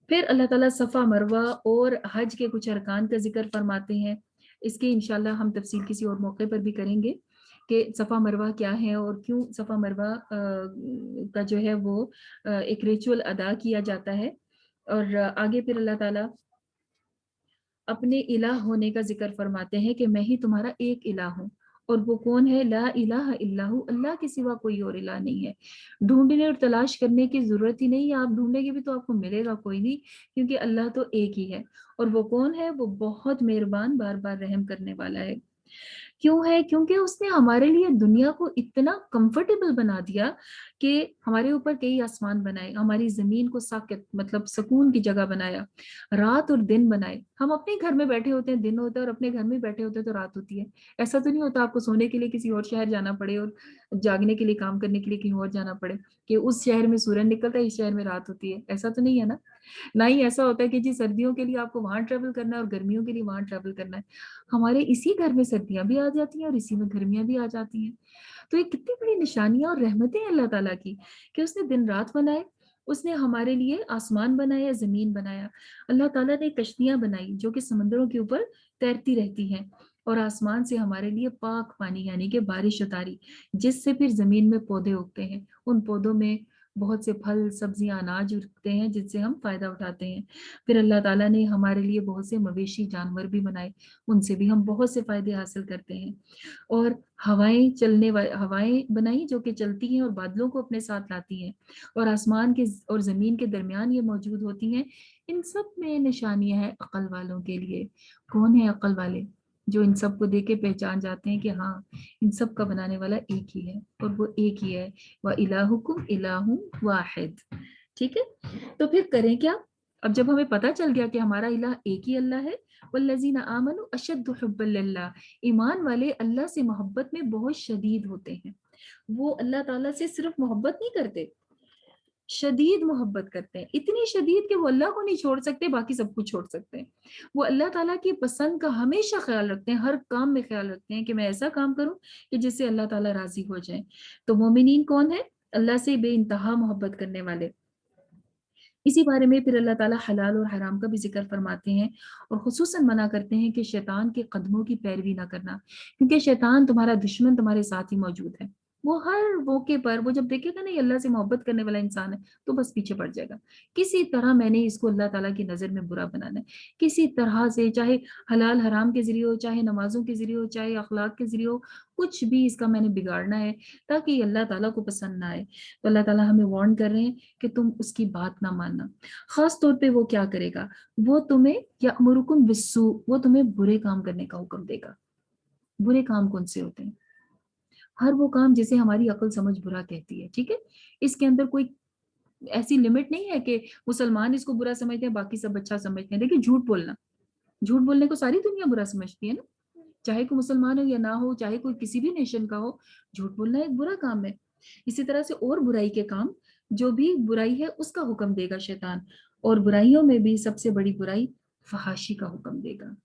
फिर अल्लाह ताला सफ़ा मरवा और हज के कुछ अरकान का जिक्र फरमाते हैं। इसकी इंशाल्लाह हम तफसील किसी और मौके पर भी करेंगे कि सफ़ा मरवा क्या है और क्यों सफ़ा मरवा का जो है वो एक रिचुअल अदा किया जाता है। और आगे फिर अल्लाह ताला अपने इलाह होने का जिक्र फरमाते हैं कि मैं ही तुम्हारा एक इलाह हूँ, और वो कौन है? ला इलाहा इल्लाहु, अल्लाह के सिवा कोई और इलाह नहीं है। ढूंढने और तलाश करने की जरूरत ही नहीं है, आप ढूंढेंगे भी तो आपको मिलेगा कोई नहीं, क्योंकि अल्लाह तो एक ही है। और वो कौन है? वो बहुत मेहरबान, बार बार रहम करने वाला है। क्यों है? क्योंकि उसने हमारे लिए दुनिया को इतना कंफर्टेबल बना दिया कि हमारे ऊपर कई आसमान बनाए, हमारी जमीन को साकित मतलब सुकून की जगह बनाया, रात और दिन बनाए। हम अपने घर में बैठे होते हैं दिन होता है, और अपने घर में बैठे होते हैं तो रात होती है। ऐसा तो नहीं होता आपको सोने के लिए किसी और शहर जाना पड़े और जागने के लिए, काम करने के लिए कहीं और जाना पड़े, कि उस शहर में सूरज निकलता है, इस शहर में रात होती है। ऐसा तो नहीं है ना। ना ही ऐसा होता है कि जी सर्दियों के लिए आपको वहां ट्रेवल करना है और गर्मियों के लिए वहां ट्रेवल करना है। हमारे इसी घर में सर्दियां भी आ जाती हैं और इसी में गर्मियां भी आ जाती हैं। तो ये कितनी बड़ी निशानियां और रहमतें हैं अल्लाह ताला की, कि उसने दिन रात बनाए, उसने हमारे लिए आसमान बनाया, जमीन बनाया। अल्लाह ताला ने कश्तियां बनाई जो कि समंदरों के ऊपर तैरती रहती हैं, और आसमान से हमारे लिए पाक पानी यानी कि बारिश उतारी, जिससे फिर जमीन में पौधे उगते हैं। उन पौधों में बहुत से फल, सब्जियां, अनाज उगते हैं जिससे हम फायदा उठाते हैं। फिर अल्लाह ताला ने हमारे लिए बहुत से मवेशी जानवर भी बनाए, उनसे भी हम बहुत से फायदे हासिल करते हैं। और हवाएं बनाई जो कि चलती हैं और बादलों को अपने साथ लाती हैं, और आसमान के और जमीन के दरमियान ये मौजूद होती हैं। इन सब में निशानियां हैं अक्ल वालों के लिए। कौन है अक्ल वाले? जो इन सब को देख के पहचान जाते हैं कि हाँ, इन सब का बनाने वाला एक ही है, और वो एक ही है, व इलाहुकुम इलाहुम वाहिद। ठीक है, तो फिर करें क्या? अब जब हमें पता चल गया कि हमारा इलाह एक ही अल्लाह है, वल्लज़ीना आमनु अशद्दु हुब्बन लिल्लाह, ईमान वाले अल्लाह से मोहब्बत में बहुत शदीद होते हैं। वो अल्लाह ताला से सिर्फ मोहब्बत नहीं करते, शदीद मोहब्बत करते हैं, इतनी शदीद कि वो अल्लाह को नहीं छोड़ सकते, बाकी सब कुछ छोड़ सकते हैं। वो अल्लाह ताला की पसंद का हमेशा ख्याल रखते हैं, हर काम में ख्याल रखते हैं कि मैं ऐसा काम करूं कि जिससे अल्लाह ताला राजी हो जाए। तो मोमिनीन कौन है? अल्लाह से बेइंतहा मोहब्बत करने वाले। इसी बारे में फिर अल्लाह ताला हलाल और हराम का भी जिक्र फरमाते हैं, और खुसूसन मना करते हैं कि शैतान के कदमों की पैरवी ना करना, क्योंकि शैतान तुम्हारा दुश्मन तुम्हारे साथ ही मौजूद है। वो हर मौके पर, वो जब देखेगा ना ये अल्लाह से मोहब्बत करने वाला इंसान है, तो बस पीछे पड़ जाएगा। किसी तरह मैंने इसको अल्लाह ताला की नज़र में बुरा बनाना है, किसी तरह से, चाहे हलाल हराम के जरिए हो, चाहे नमाजों के जरिए हो, चाहे अखलाक के जरिए हो, कुछ भी इसका मैंने बिगाड़ना है ताकि ये अल्लाह ताला को पसंद ना आए। तो अल्लाह ताला हमें वार्न कर रहे हैं कि तुम उसकी बात ना मानना। खास तौर पे वो क्या करेगा? वो तुम्हें यअमुरुकुम बिस्सू, वो तुम्हें बुरे काम करने का हुक्म देगा। बुरे काम कौन से होते हैं? हर वो काम जिसे हमारी अकल समझ बुरा कहती है। ठीक है, इसके अंदर कोई ऐसी लिमिट नहीं है कि मुसलमान इसको बुरा समझते हैं बाकी सब अच्छा समझते हैं। देखिए, झूठ बोलना, झूठ बोलने को सारी दुनिया बुरा समझती है ना, चाहे कोई मुसलमान हो या ना हो, चाहे कोई किसी भी नेशन का हो, झूठ बोलना एक बुरा काम है। इसी तरह से और बुराई के काम, जो भी बुराई है उसका हुक्म देगा शैतान, और बुराइयों में भी सबसे बड़ी बुराई फहाशी का हुक्म देगा,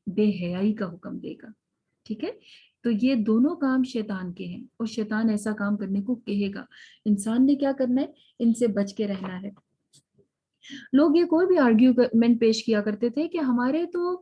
बेहयाई का हुक्म देगा। ठीक है, तो ये दोनों काम शैतान के हैं, और शैतान ऐसा काम करने को कहेगा। इंसान ने क्या करना है? इनसे बच के रहना है। लोग ये कोई भी आर्ग्यूमेंट पेश किया करते थे कि हमारे तो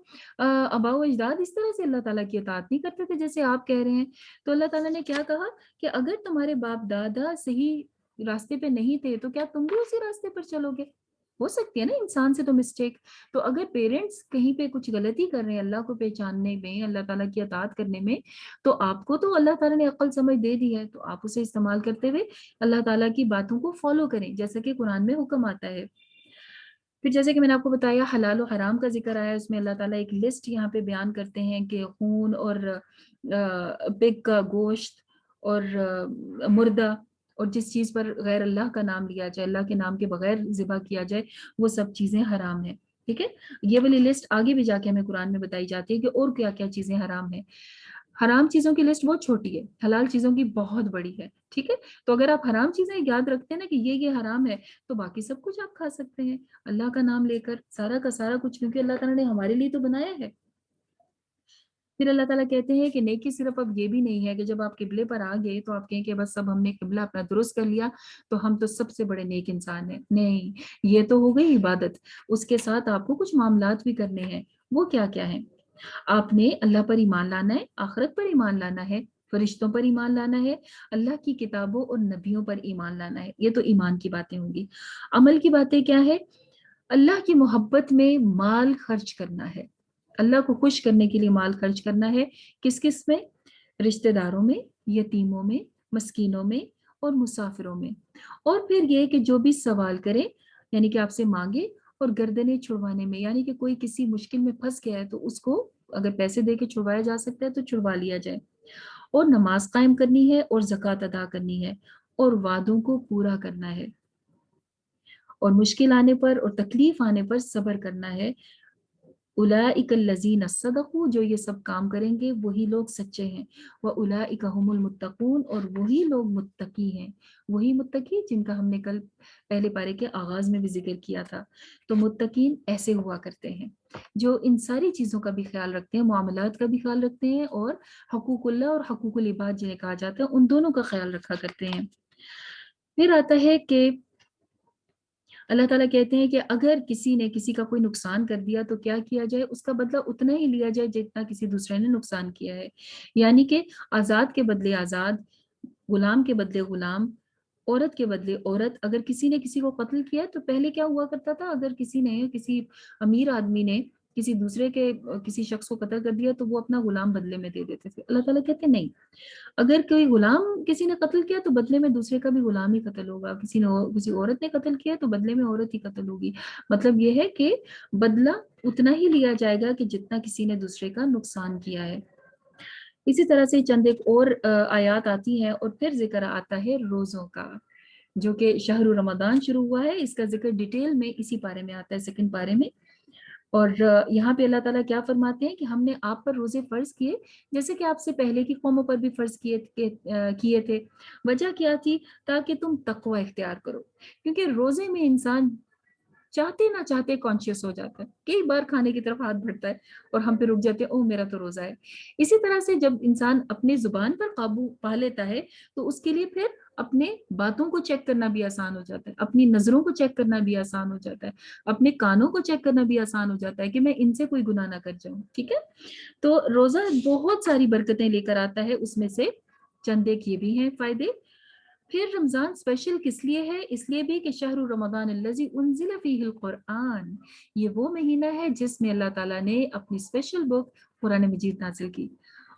आबाओ अजदाद इस तरह से अल्लाह ताला की इताअत नहीं करते थे जैसे आप कह रहे हैं। तो अल्लाह ताला ने क्या कहा कि अगर तुम्हारे बाप दादा सही रास्ते पे नहीं थे तो क्या तुम भी उसी रास्ते पर चलोगे? हो सकती है ना इंसान से तो मिस्टेक। तो अगर पेरेंट्स कहीं पे कुछ गलती कर रहे हैं अल्लाह को पहचानने में, अल्लाह ताला की इताअत करने में, तो आपको तो अल्लाह ताला ने अक्ल समझ दे दी है, तो आप उसे इस्तेमाल करते हुए अल्लाह ताला की बातों को फॉलो करें, जैसा कि कुरान में हुक्म आता है। फिर जैसे कि मैंने आपको बताया हलाल और हराम का जिक्र आया, उसमें अल्लाह ताला एक लिस्ट यहाँ पे बयान करते हैं कि खून और पिग का गोश्त और मुर्दा, और जिस चीज़ पर गैर अल्लाह का नाम लिया जाए, अल्लाह के नाम के बगैर ज़िबा किया जाए, वो सब चीज़ें हराम है। ठीक है, ये वाली लिस्ट आगे भी जाके हमें कुरान में बताई जाती है कि और क्या क्या चीज़ें हराम है। حرام چیزوں کی لسٹ بہت چھوٹی ہے، حلال چیزوں کی بہت بڑی ہے، ٹھیک ہے؟ تو اگر آپ حرام چیزیں یاد رکھتے ہیں نا کہ یہ حرام ہے، تو باقی سب کچھ آپ کھا سکتے ہیں اللہ کا نام لے کر، سارا کا سارا کچھ، کیونکہ اللہ تعالیٰ نے ہمارے لیے تو بنایا ہے۔ پھر اللہ تعالیٰ کہتے ہیں کہ نیکی صرف اب یہ بھی نہیں ہے کہ جب آپ قبلے پر آ گئے تو آپ کہیں کہ بس اب ہم نے قبلہ اپنا درست کر لیا تو ہم تو سب سے بڑے نیک انسان ہیں، نہیں، یہ تو ہو گئی عبادت، اس کے ساتھ آپ کو کچھ معاملات بھی کرنے ہیں۔ وہ کیا کیا ہیں؟ آپ نے اللہ پر ایمان لانا ہے، آخرت پر ایمان لانا ہے، فرشتوں پر ایمان لانا ہے، اللہ کی کتابوں اور نبیوں پر ایمان لانا ہے، یہ تو ایمان کی باتیں ہوں گی۔ عمل کی باتیں کیا ہے؟ اللہ کی محبت میں مال خرچ کرنا ہے، اللہ کو خوش کرنے کے لیے مال خرچ کرنا ہے۔ کس کس میں؟ رشتہ داروں میں، یتیموں میں، مسکینوں میں اور مسافروں میں۔ اور پھر یہ کہ جو بھی سوال کرے یعنی کہ آپ سے مانگے، اور گردنیں چھڑوانے میں یعنی کہ کوئی کسی مشکل میں پھنس گیا ہے تو اس کو اگر پیسے دے کے چھڑوایا جا سکتا ہے تو چھڑوا لیا جائے، اور نماز قائم کرنی ہے اور زکوٰۃ ادا کرنی ہے، اور وعدوں کو پورا کرنا ہے، اور مشکل آنے پر اور تکلیف آنے پر صبر کرنا ہے۔ اولئک الذین صدقوا، جو یہ سب کام کریں گے وہی لوگ سچے ہیں، واولئک هم المتقون، اور وہی لوگ متقی ہیں، وہی متقی جن کا ہم نے کل پہلے پارے کے آغاز میں بھی ذکر کیا تھا۔ تو متقین ایسے ہوا کرتے ہیں جو ان ساری چیزوں کا بھی خیال رکھتے ہیں، معاملات کا بھی خیال رکھتے ہیں، اور حقوق اللہ اور حقوق العباد جنہیں کہا جاتا ہے ان دونوں کا خیال رکھا کرتے ہیں۔ پھر آتا ہے کہ اللہ تعالیٰ کہتے ہیں کہ اگر کسی نے کسی کا کوئی نقصان کر دیا تو کیا کیا جائے؟ اس کا بدلہ اتنا ہی لیا جائے جتنا کسی دوسرے نے نقصان کیا ہے، یعنی کہ آزاد کے بدلے آزاد، غلام کے بدلے غلام، عورت کے بدلے عورت۔ اگر کسی نے کسی کو قتل کیا تو پہلے کیا ہوا کرتا تھا، اگر کسی امیر آدمی نے کسی دوسرے کے کسی شخص کو قتل کر دیا تو وہ اپنا غلام بدلے میں دے دیتے تھے۔ اللہ تعالیٰ کہتے ہیں نہیں، اگر کوئی غلام کسی نے قتل کیا تو بدلے میں دوسرے کا بھی غلام ہی قتل ہوگا، کسی عورت نے قتل کیا تو بدلے میں عورت ہی قتل ہوگی۔ مطلب یہ ہے کہ بدلہ اتنا ہی لیا جائے گا کہ جتنا کسی نے دوسرے کا نقصان کیا ہے۔ اسی طرح سے چند ایک اور آیات آتی ہیں، اور پھر ذکر آتا ہے روزوں کا، جو کہ شہر رمضان شروع ہوا ہے، اس کا ذکر ڈیٹیل میں اسی پارے میں آتا ہے، سیکنڈ پارے میں۔ اور یہاں پہ اللہ تعالیٰ کیا فرماتے ہیں کہ ہم نے آپ پر روزے فرض کیے جیسے کہ آپ سے پہلے کی قوموں پر بھی فرض کیے تھے۔ وجہ کیا تھی؟ تاکہ تم تقوی اختیار کرو، کیونکہ روزے میں انسان چاہتے نہ چاہتے کانشیس ہو جاتا ہے، کئی بار کھانے کی طرف ہاتھ بڑھتا ہے اور ہم پہ رک جاتے ہیں، اوہ میرا تو روزہ ہے۔ اسی طرح سے جب انسان اپنی زبان پر قابو پا لیتا ہے تو اس کے لیے پھر اپنے باتوں کو چیک کرنا بھی آسان ہو جاتا ہے، اپنی نظروں کو چیک کرنا بھی آسان ہو جاتا ہے، اپنے کانوں کو چیک کرنا بھی آسان ہو جاتا ہے کہ میں ان سے کوئی گناہ نہ کر جاؤں، ٹھیک ہے؟ تو روزہ بہت ساری برکتیں لے کر آتا ہے، اس میں سے چند ایک یہ بھی ہیں فائدے۔ پھر رمضان اسپیشل کس لیے ہے؟ اس لیے بھی کہ شہر رمضان الذی انزل فیہ القرآن، یہ وہ مہینہ ہے جس میں اللہ تعالیٰ نے اپنی اسپیشل بک قرآن مجید نازل کی۔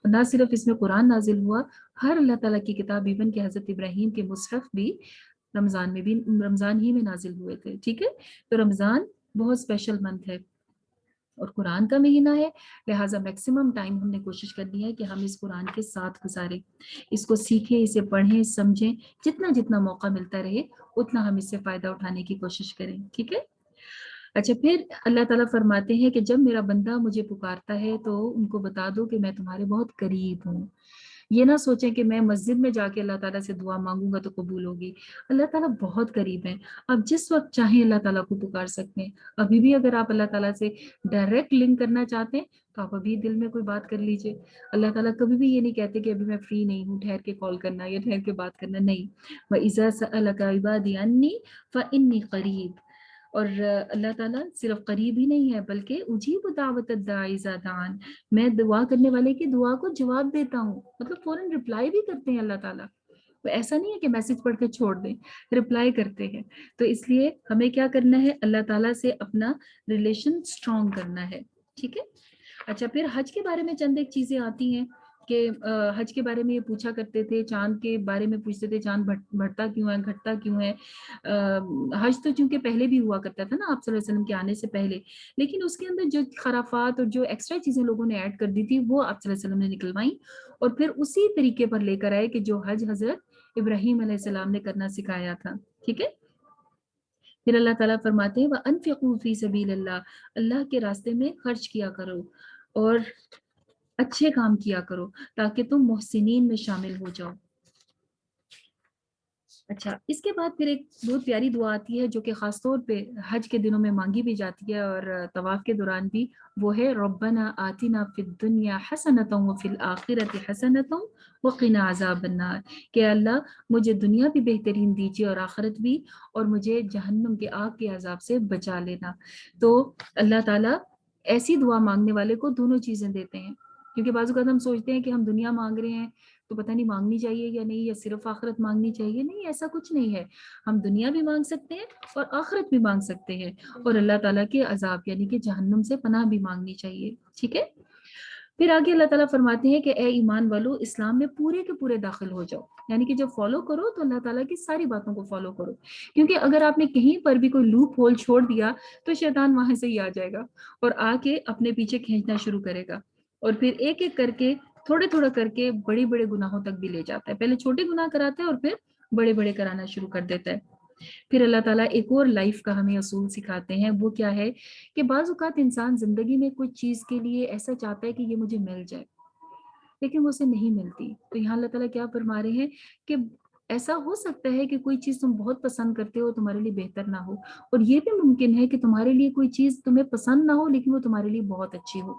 اور نہ صرف اس میں قرآن نازل ہوا، ہر اللہ تعالیٰ کی کتاب، ایون کہ حضرت ابراہیم کے مصحف بھی رمضان ہی میں نازل ہوئے تھے، ٹھیک ہے؟ تو رمضان بہت اسپیشل منتھ ہے اور قرآن کا مہینہ ہے، لہٰذا میکسیمم ٹائم ہم نے کوشش کرنی ہے کہ ہم اس قرآن کے ساتھ گزاریں، اس کو سیکھیں، اسے پڑھیں، سمجھیں، جتنا موقع ملتا رہے اتنا ہم اس سے فائدہ اٹھانے کی کوشش کریں، ٹھیک ہے؟ اچھا، پھر اللہ تعالیٰ فرماتے ہیں کہ جب میرا بندہ مجھے پکارتا ہے تو ان کو بتا دو کہ میں تمہارے بہت قریب ہوں۔ یہ نہ سوچیں کہ میں مسجد میں جا کے اللہ تعالیٰ سے دعا مانگوں گا تو قبول ہوگی، اللہ تعالیٰ بہت قریب ہیں، آپ جس وقت چاہیں اللہ تعالیٰ کو پکار سکتے ہیں۔ ابھی بھی اگر آپ اللہ تعالیٰ سے ڈائریکٹ لنک کرنا چاہتے ہیں تو آپ ابھی دل میں کوئی بات کر لیجئے، اللہ تعالیٰ کبھی بھی یہ نہیں کہتے کہ ابھی میں فری نہیں ہوں، ٹھہر کے کال کرنا یا ٹھہر کے بات کرنا، نہیں۔ وَإِذَا سَأَلَكَ عِبَادِي عَنِّي فَإِنِّي قَرِيبٌ، اور اللہ تعالیٰ صرف قریب ہی نہیں ہے بلکہ اجیب دعوت الداعی اذا دعان، میں دعا کرنے والے کی دعا کو جواب دیتا ہوں، مطلب فوراً رپلائی بھی کرتے ہیں اللہ تعالیٰ، تو ایسا نہیں ہے کہ میسج پڑھ کے چھوڑ دیں، رپلائی کرتے ہیں۔ تو اس لیے ہمیں کیا کرنا ہے؟ اللہ تعالیٰ سے اپنا ریلیشن سٹرونگ کرنا ہے، ٹھیک ہے؟ اچھا، پھر حج کے بارے میں چند ایک چیزیں آتی ہیں کہ حج کے بارے میں یہ پوچھا کرتے تھے، چاند کے بارے میں پوچھتے تھے، چاند بڑھتا کیوں ہے، گھٹتا کیوں ہے؟ حج تو چونکہ پہلے بھی ہوا کرتا تھا نا آپ صلی اللہ علیہ وسلم کے آنے سے پہلے، لیکن اس کے اندر جو خرافات اور جو ایکسٹرا چیزیں لوگوں نے ایڈ کر دی تھی وہ آپ صلی اللہ علیہ وسلم نے نکلوائیں، اور پھر اسی طریقے پر لے کر آئے کہ جو حج حضرت ابراہیم علیہ السلام نے کرنا سکھایا تھا، ٹھیک ہے؟ پھر اللہ تعالیٰ فرماتے ہیں وَأَنفِقُوا فِي سَبِيلِ اللَّهِ، اللہ کے راستے میں خرچ کیا کرو، اور अच्छे काम किया करो ताकि तुम मुहसिनीन में शामिल हो जाओ। अच्छा, इसके बाद फिर एक बहुत प्यारी दुआ आती है जो कि खास तौर पे हज के दिनों में मांगी भी जाती है और तवाफ के दौरान भी। वो है रब्बना आतिना फिद दुनिया हसनतम व फिल आखिरति हसनतम व क़िना अज़ाबन्नार, कि अल्लाह मुझे दुनिया भी बेहतरीन दीजिए और आखिरत भी, और मुझे जहन्नुम के आग के अजाब से बचा लेना। तो अल्लाह ताला ऐसी दुआ मांगने वाले को दोनों चीज़ें देते हैं, क्योंकि बाज़ हम सोचते हैं कि हम दुनिया मांग रहे हैं तो पता नहीं मांगनी चाहिए या नहीं, या सिर्फ आखिरत मांगनी चाहिए। नहीं, ऐसा कुछ नहीं है। हम दुनिया भी मांग सकते हैं और आखिरत भी मांग सकते हैं, और अल्लाह ताला के अजाब यानी कि जहन्नुम से पनाह भी मांगनी चाहिए। ठीक है। फिर आगे अल्लाह ताला फरमाते हैं कि ए ईमान वालों, इस्लाम में पूरे के पूरे दाखिल हो जाओ, यानी कि जब फॉलो करो तो अल्लाह ताला की सारी बातों को फॉलो करो, क्योंकि अगर आपने कहीं पर भी कोई लूप होल छोड़ दिया तो शैतान वहां से ही आ जाएगा और आके अपने पीछे खींचना शुरू करेगा, और फिर एक एक करके थोड़े थोड़े करके बड़े बड़े गुनाहों तक भी ले जाता है। पहले छोटे गुनाह कराता है और फिर बड़े बड़े कराना शुरू कर देता है। फिर अल्लाह ताला एक और लाइफ का हमें असूल सिखाते हैं। वो क्या है कि बाज़ औक़ात इंसान ज़िंदगी में कुछ चीज़ के लिए ऐसा चाहता है कि ये मुझे मिल जाए, लेकिन वो उसे नहीं मिलती। तो यहाँ अल्लाह ताला क्या फरमा रहे हैं कि ऐसा हो सकता है कि कोई चीज़ तुम बहुत पसंद करते हो, तुम्हारे लिए बेहतर ना हो, और ये भी मुमकिन है कि तुम्हारे लिए कोई चीज़ तुम्हें पसंद ना हो लेकिन वो तुम्हारे लिए बहुत अच्छी हो।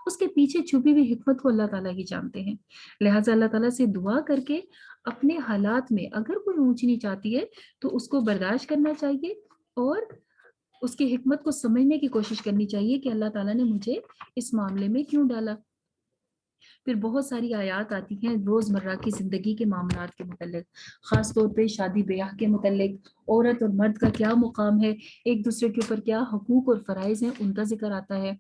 उसके पीछे छुपी हुई हिकमत को अल्लाह ताला ही जानते हैं। लिहाजा अल्लाह ताला से दुआ करके अपने हालात में अगर कोई ऊंच नीच आती है तो उसको बर्दाश्त करना चाहिए, और उसकी हिकमत को समझने की कोशिश करनी चाहिए कि अल्लाह ताला ने मुझे इस मामले में क्यों डाला। फिर बहुत सारी आयात आती हैं रोज़मर्रा की ज़िंदगी के मामलात के मुतल्लिक़, ख़ास तौर पे शादी ब्याह के मुतल्लिक़, औरत और मर्द का क्या मुकाम है, एक दूसरे के ऊपर क्या हकूक़ और फ़राइज़ हैं, उनका ज़िक्र आता है।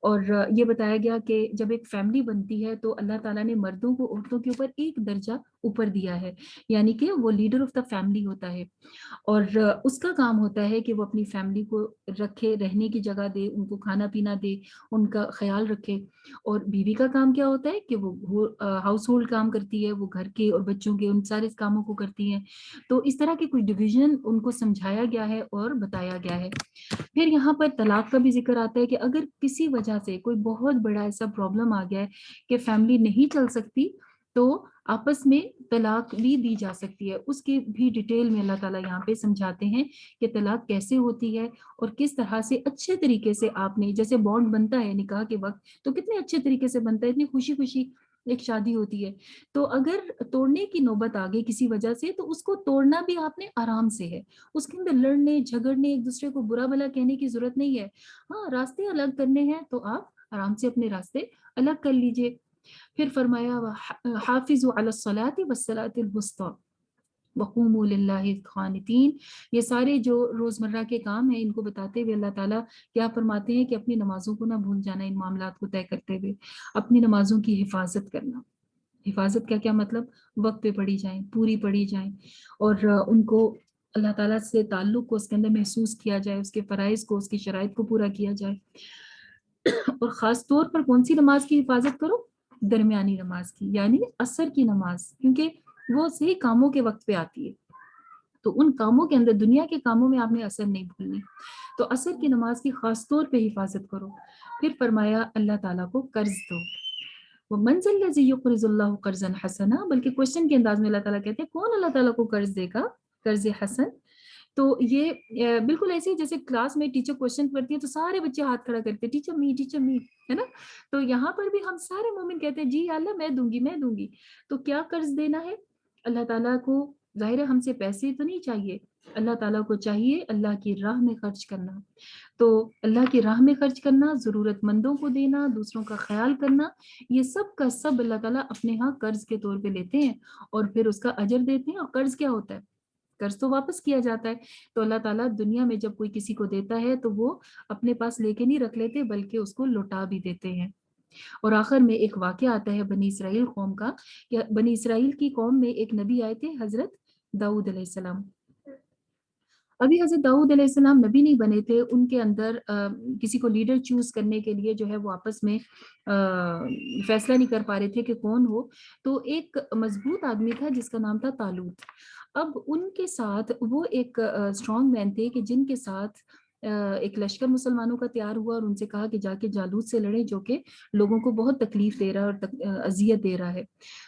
और ये बताया गया कि जब एक फैमिली बनती है तो अल्लाह ताला ने मर्दों को औरतों के ऊपर एक दर्जा ऊपर दिया है, यानी कि वो लीडर ऑफ द फैमिली होता है, और उसका काम होता है कि वो अपनी फैमिली को रखे, रहने की जगह दे, उनको खाना-पीना दे, उनका ख़्याल रखे। और बीवी का काम क्या होता है कि वो हाउस होल्ड काम करती है, वो घर के और बच्चों के उन सारे कामों को करती हैं। तो इस तरह के कोई डिवीज़न उनको समझाया गया है और बताया गया है। फिर यहाँ पर तलाक का भी ज़िक्र आता है कि अगर किसी वजह से कोई बहुत बड़ा ऐसा प्रॉब्लम आ गया है कि फैमिली नहीं चल सकती, तो आपस में तलाक भी दी जा सकती है। उसकी भी डिटेल में अल्लाह ताला यहाँ पे समझाते हैं कि तलाक कैसे होती है और किस तरह से अच्छे तरीके से आपने, जैसे बॉन्ड बनता है निकाह के वक़्त, तो कितने अच्छे तरीके से बनता है, इतनी खुशी-खुशी एक शादी होती है। तो अगर तोड़ने की नौबत आ गई किसी वजह से, तो उसको तोड़ना भी आपने आराम से है। उसके अंदर लड़ने, झगड़ने, एक-दूसरे को बुरा-भला कहने की ज़रूरत नहीं है। हाँ, रास्ते अलग करने हैं तो आप आराम से अपने रास्ते अलग कर लीजिए। फिर फरमाया हाफिज़ु अलस्सलाति वस्सलातिल वुस्ता वक़ूमू लिल्लाहि क़ानितीन। ये सारे जो रोज़मर्रा के काम हैं, इनको बताते हुए अल्लाह ताला क्या फरमाते हैं कि अपनी नमाज़ों को ना भूल जाना, इन मामलात को तय करते हुए। अपनी नमाज़ों की हिफ़ाज़त करना। हिफ़ाज़त का क्या मतलब? वक़्त पे पढ़ी जाएँ, पूरी पढ़ी जाएँ, और उनको अल्लाह ताला से ताल्लुक़ को उसके अंदर महसूस किया जाए, उसके फ़राइज़ को, उसकी शराइत को पूरा किया जाए। और ख़ास तौर पर कौन-सी नमाज़ की हिफ़ाज़त करो? दरमियानी नमाज़ की, यानी असर की नमाज़, क्योंकि वो सही कामों के वक़्त पे आती है। तो उन कामों के अंदर, दुनिया के कामों में आपने असर नहीं भूलनी। तो असर की नमाज़ की ख़ास तौर पे हिफ़ाज़त करो। फिर फरमाया अल्लाह ताला को कर्ज़ दो। वो मंज़िल लज़ी युक़रिज़ुल्लाहु क़र्ज़न हसना, बल्कि क्वेश्चन के अंदाज़ में अल्लाह ताला कहते हैं, कौन अल्लाह ताला को कर्ज़ देगा? कर्ज़ हसन। तो ये बिल्कुल ऐसे ही जैसे क्लास में टीचर क्वेश्चन करती है तो सारे बच्चे हाथ खड़ा करते हैं, टीचर मी, है ना? तो यहाँ पर भी हम सारे मोमिन कहते हैं, जी अल्लाह मैं दूँगी, मैं दूँगी। तो क्या कर्ज़ देना है? अल्लाह ताला को ज़ाहिर है हमसे पैसे तो नहीं चाहिए, अल्लाह ताला को चाहिए अल्लाह की राह में खर्च करना। तो अल्लाह की राह में खर्च करना, ज़रूरतमंदों को देना, दूसरों का ख़्याल करना, ये सब का सब अल्लाह ताला अपने यहाँ कर्ज़ के तौर पे लेते हैं और फिर उसका अजर देते हैं। और कर्ज़ क्या होता है? कर्ज़ तो वापस किया जाता है। तो अल्लाह ताला दुनिया में जब कोई किसी को देता है तो वो अपने पास लेके नहीं रख लेते, बल्कि उसको लौटा भी देते हैं। और आखिर में एक वाक़या आता है बनी इसराइल कौम का, कि बनी इसराइल की कौम में एक नबी आए थे, हज़रत दाऊद अलैहिस्सलाम। अभी हज़रत दाऊद अलैहिस्सलाम नबी नहीं बने थे, उनके अंदर किसी को लीडर चूज़ करने के लिए जो है वो आपस में फैसला नहीं कर पा रहे थे कि कौन हो। तो एक मज़बूत आदमी था जिसका नाम था तालूत। अब उनके साथ वो एक स्ट्रॉन्ग मैन थे कि जिनके साथ ایک لشکر مسلمانوں کا تیار ہوا اور ان سے کہا کہ جا کے جالوت سے لڑیں جو کہ لوگوں کو بہت تکلیف دے رہا ہے اور اذیت دے رہا ہے۔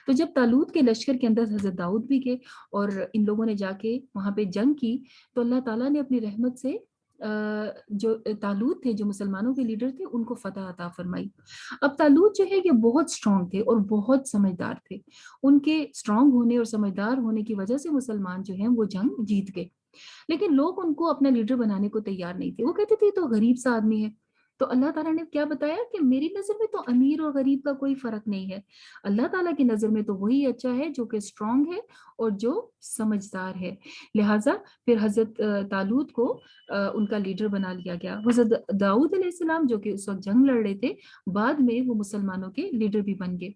تو جب طالوت کے لشکر کے اندر حضرت داؤد بھی گئے اور ان لوگوں نے جا کے وہاں پہ جنگ کی، تو اللہ تعالیٰ نے اپنی رحمت سے جو طالوت تھے، جو مسلمانوں کے لیڈر تھے، ان کو فتح عطا فرمائی۔ اب طالوت جو ہے یہ بہت اسٹرانگ تھے اور بہت سمجھدار تھے، ان کے اسٹرانگ ہونے اور سمجھدار ہونے کی وجہ سے مسلمان جو ہیں وہ جنگ جیت گئے، لیکن لوگ ان کو اپنا لیڈر بنانے کو تیار نہیں تھے۔ وہ کہتے تھے تو غریب سا آدمی ہے۔ تو اللہ تعالیٰ نے کیا بتایا کہ میری نظر میں تو امیر اور غریب کا کوئی فرق نہیں ہے، اللہ تعالیٰ کی نظر میں تو وہی اچھا ہے جو کہ اسٹرانگ ہے اور جو سمجھدار ہے۔ لہٰذا پھر حضرت طالوت کو ان کا لیڈر بنا لیا گیا۔ حضرت داؤد علیہ السلام جو کہ اس وقت جنگ لڑ رہے تھے، بعد میں وہ مسلمانوں کے لیڈر بھی بن گئے۔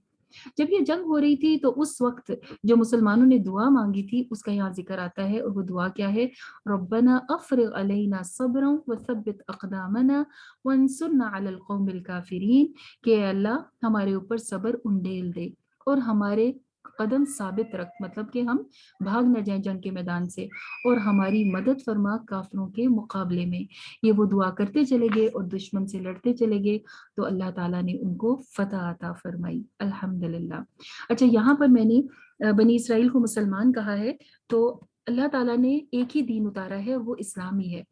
جب یہ جنگ ہو رہی تھی تو اس وقت جو مسلمانوں نے دعا مانگی تھی اس کا یہاں ذکر آتا ہے، اور وہ دعا کیا ہے؟ ربنا افرغ علینا صبرا وثبت اقدامنا وانصرنا علی القوم الکافرین، کہ اے اللہ ہمارے اوپر صبر انڈیل دے اور ہمارے قدم ثابت رکھ، مطلب کہ ہم بھاگ نہ جائیں جنگ کے میدان سے، اور ہماری مدد فرما کافروں کے مقابلے میں۔ یہ وہ دعا کرتے چلے گئے اور دشمن سے لڑتے چلے گئے، تو اللہ تعالیٰ نے ان کو فتح عطا فرمائی، الحمدللہ۔ اچھا، یہاں پر میں نے بنی اسرائیل کو مسلمان کہا ہے، تو اللہ تعالیٰ نے ایک ہی دین اتارا ہے اور وہ اسلامی ہے،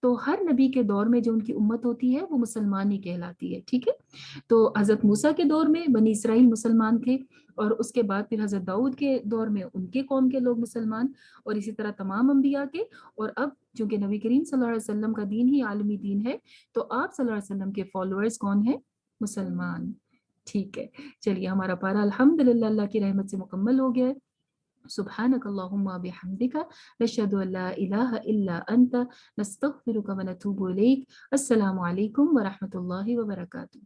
تو ہر نبی کے دور میں جو ان کی امت ہوتی ہے وہ مسلمان ہی کہلاتی ہے، ٹھیک ہے؟ تو حضرت موسیٰ کے دور میں بنی اسرائیل مسلمان تھے، اور اس کے بعد پھر حضرت داؤد کے دور میں ان کے قوم کے لوگ مسلمان، اور اسی طرح تمام انبیاء کے، اور اب چونکہ نبی کریم صلی اللہ علیہ وسلم کا دین ہی عالمی دین ہے، تو آپ صلی اللہ علیہ وسلم کے فالوورز کون ہیں؟ مسلمان۔ ٹھیک ہے، چلیے ہمارا پارا الحمدللہ اللہ کی رحمت سے مکمل ہو گیا ہے۔ سبحانک اللہم بحمدک، نشہد ان لا الہ الا انت، نستغفرک ونتوب الیک۔ السلام علیکم ورحمۃ اللہ وبرکاتہ۔